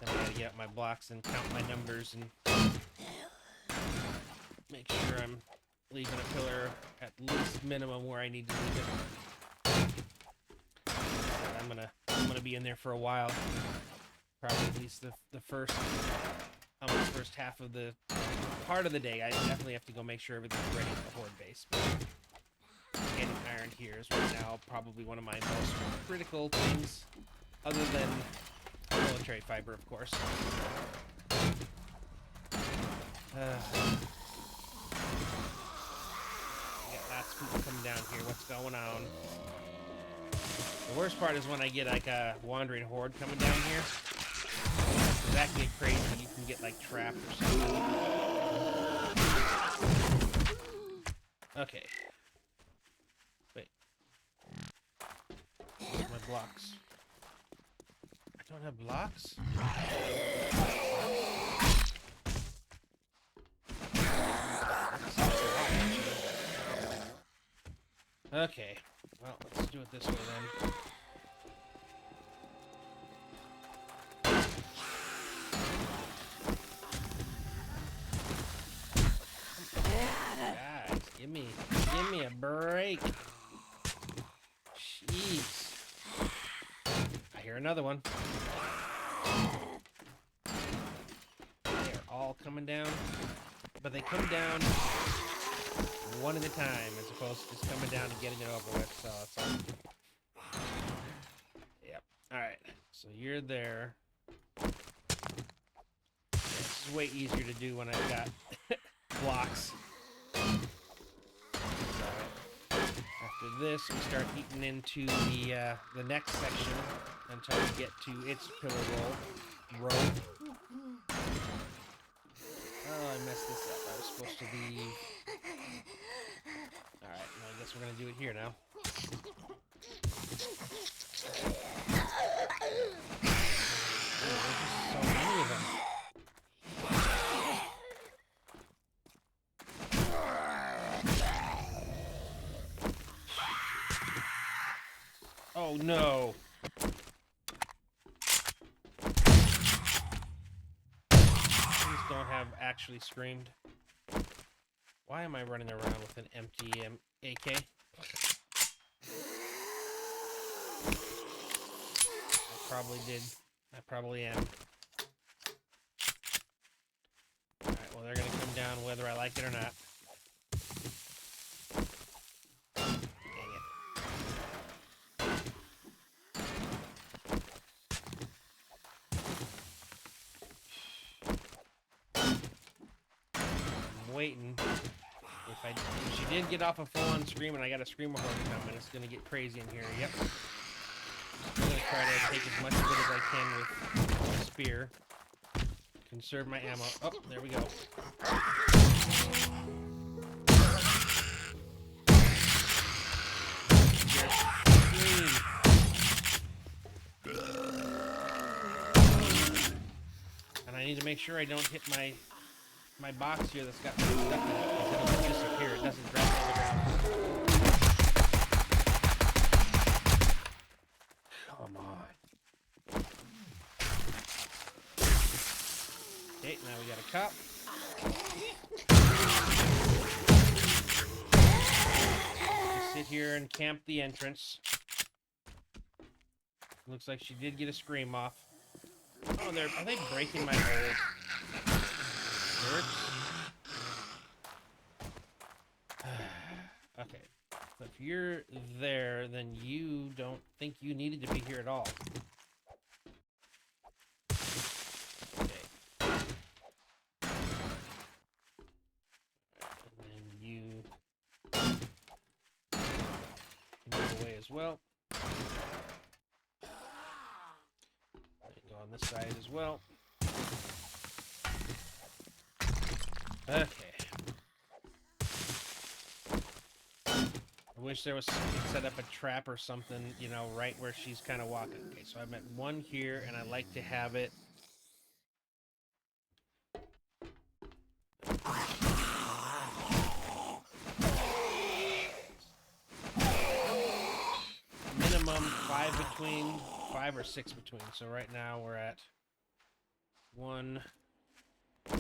I gotta get out my blocks and count my numbers and make sure I'm leaving a pillar at least minimum where I need to leave it. I'm gonna be in there for a while. Probably at least the first half of the part of the day. I definitely have to go make sure everything's ready at the horde base. But getting iron here is right now probably one of my most critical things, other than military fiber, of course. We got lots of people coming down here. What's going on? The worst part is when I get like a wandering horde coming down here. That can get crazy. You can get like trapped or something. Okay. Wait. Where's my blocks? I don't have blocks? Okay. Well, let's do it this way then. Guys, give me a break. Jeez. I hear another one. They're all coming down, but they come down one at a time as opposed to just coming down and getting it over with. So it's like, yep. All right. So you're there. This is way easier to do when I've got blocks. After this, we start eating into the next section until we get to its pillar row. Oh, I messed this up. I was supposed to leave. Alright, well, I guess we're gonna do it here now. Oh, there's just so many of them. Oh no! These don't have actually screamed. Why am I running around with an empty AK? I probably did. I probably am. Alright, well they're gonna come down whether I like it or not. Waiting. If she did get off a full-on scream and I got a screamer horde coming, it's gonna get crazy in here. Yep. I'm gonna try to take as much of it as I can with the spear. Conserve my ammo. Oh, there we go. And I need to make sure I don't hit my box here that's got stuff in it, because it'll just disappear. It doesn't drop on the ground. Come on. Okay, now we got a cup. Just sit here and camp the entrance. Looks like she did get a scream off. Oh, are they breaking my hold? Okay, so if you're there, then you don't think you needed to be here at all. Okay. And then you can move away as well. Go on this side as well. Okay. I wish there was set up a trap or something, you know, right where she's kind of walking. Okay, so I'm at one here, and I like to have it. Minimum 5 or 6 between. So right now we're at 1, 2,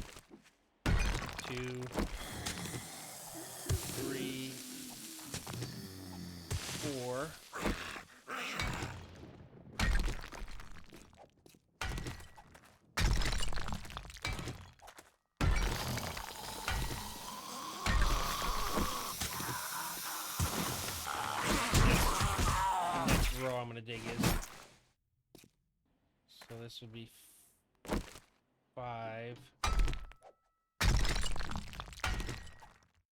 3, 4. dig is. So this would be 5.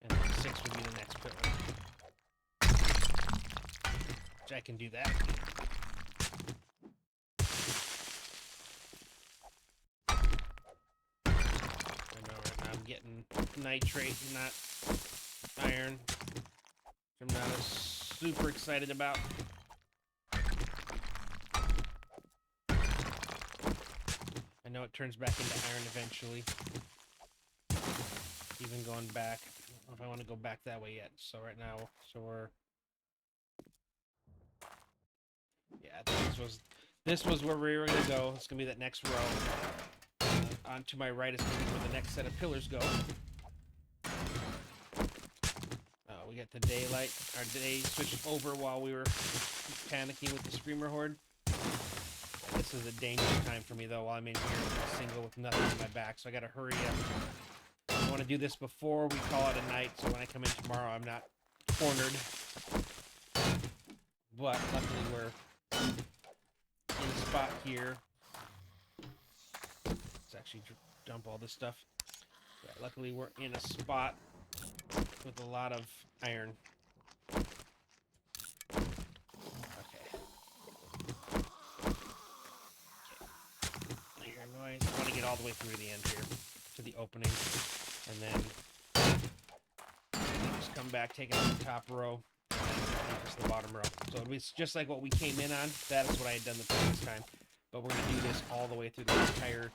And then 6 would be the next pillar. Which I can do that. I know right now I'm getting nitrate, not iron. I'm not as super excited about. I know it turns back into iron eventually. Even going back. I don't know if I want to go back that way yet. So right now, we're... Yeah, I think this was where we were going to go. It's going to be that next row. On to my right is going to be where the next set of pillars go. We got the daylight. Our day switched over while we were panicking with the Screamer Horde. This is a dangerous time for me, though, while I'm in here single with nothing on my back, so I gotta hurry up. I want to do this before we call it a night, so when I come in tomorrow, I'm not cornered. But luckily, we're in a spot here. Let's actually dump all this stuff. Yeah, luckily, we're in a spot with a lot of iron. Okay. Here, noise. I want to get all the way through the end here to the opening, and then just come back, take it to the top row, and then just the bottom row. So it was just like what we came in on. That is what I had done the previous time. But we're gonna do this all the way through the entire,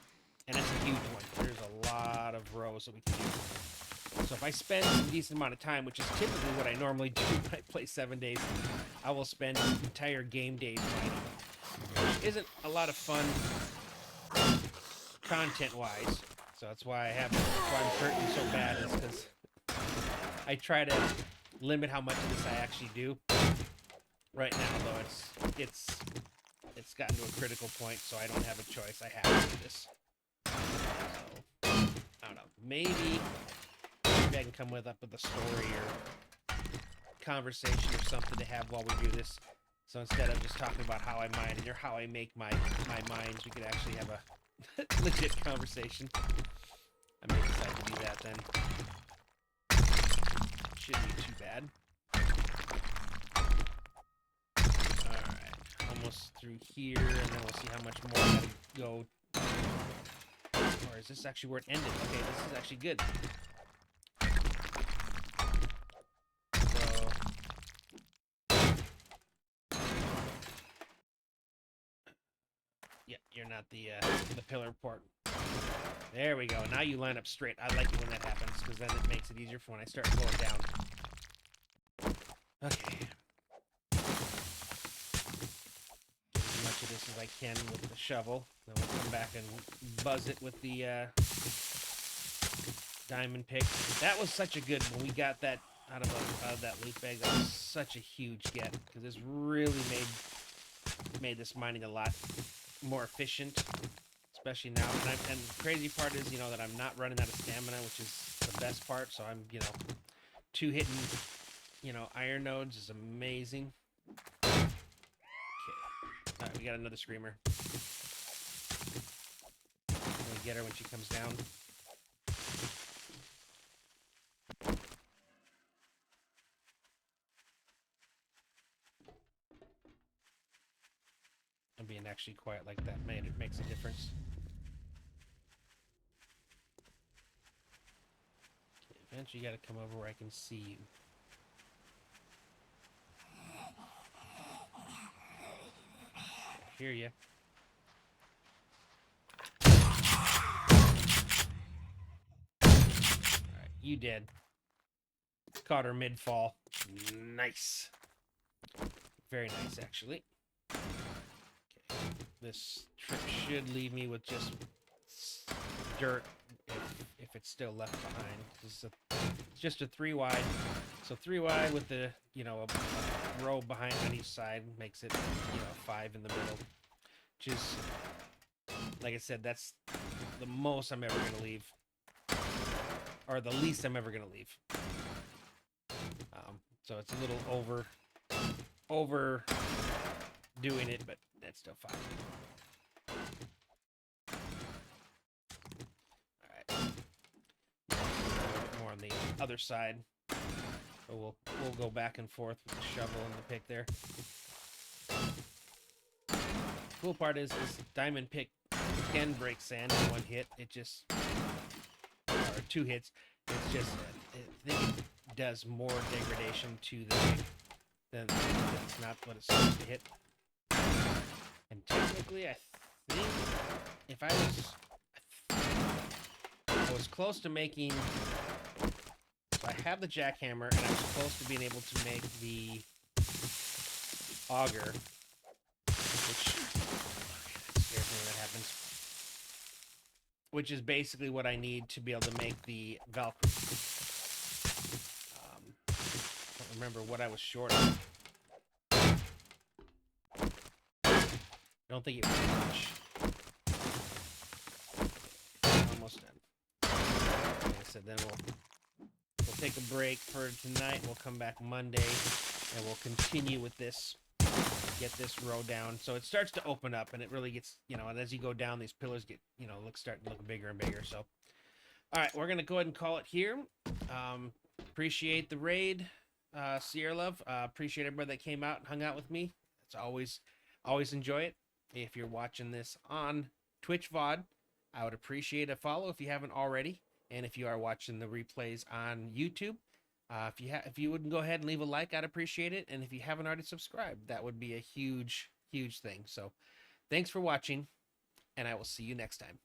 and it's a huge one. There's a lot of rows that we can do. So if I spend a decent amount of time, which is typically what I normally do when I play 7 days, I will spend entire game days mining, which isn't a lot of fun content-wise. So that's why I'm hurting so bad, is because I try to limit how much of this I actually do. Right now, though, it's gotten to a critical point, so I don't have a choice. I have to do this. So I don't know. Maybe I can come up with a story or conversation or something to have while we do this. So instead of just talking about how I mine or how I make my mines, we could actually have a legit conversation. I may decide to do that then. Shouldn't be too bad. Alright, almost through here, and then we'll see how much more I gotta go. Or is this actually where it ended? Okay, this is actually good. Yeah, you're not the pillar port. There we go. Now you line up straight. I like it when that happens, because then it makes it easier for when I start going down. Okay. Get as much of this as I can with the shovel. Then we'll come back and buzz it with the diamond pick. That was such a good, when we got that out of that loot bag, that was such a huge get, because this really made this mining a lot more efficient, especially now. And the crazy part is, that I'm not running out of stamina, which is the best part. So I'm, 2 hitting, iron nodes is amazing. Okay. All right, we got another Screamer. I'm gonna get her when she comes down. And being actually quiet like that, man, it makes a difference. Okay, eventually you gotta come over where I can see you. I hear you. Alright, you dead. Caught her mid-fall. Nice. Very nice, actually. This trip should leave me with just dirt if it's still left behind. It's just a 3 wide. So 3 wide with the, a row behind on each side makes it, 5 in the middle. Which is, like I said, that's the most I'm ever going to leave. Or the least I'm ever going to leave. So it's a little over doing it, but that's still fine. All right. More on the other side. So we'll go back and forth with the shovel and the pick there. Cool part is this diamond pick can break sand in one hit. It just, or 2 hits. It's just, I think it does more degradation to the pick than it's not what it's supposed to hit. And technically, I think if I was close to making. So I have the jackhammer, and I was close to being able to make the auger, which that scares me when that happens. Which is basically what I need to be able to make the Valkyrie. I don't remember what I was short of. I don't think it was much. Almost done. Like I said, then we'll take a break for tonight. We'll come back Monday, and we'll continue with this. Get this row down, so it starts to open up, and it really gets, and as you go down, these pillars get, starting to look bigger and bigger. So, all right, we're gonna go ahead and call it here. Appreciate the raid, Sierra Love. Appreciate everybody that came out and hung out with me. It's always enjoy it. If you're watching this on Twitch VOD, I would appreciate a follow if you haven't already. And if you are watching the replays on YouTube, if you would go ahead and leave a like, I'd appreciate it. And if you haven't already subscribed, that would be a huge, huge thing. So thanks for watching, and I will see you next time.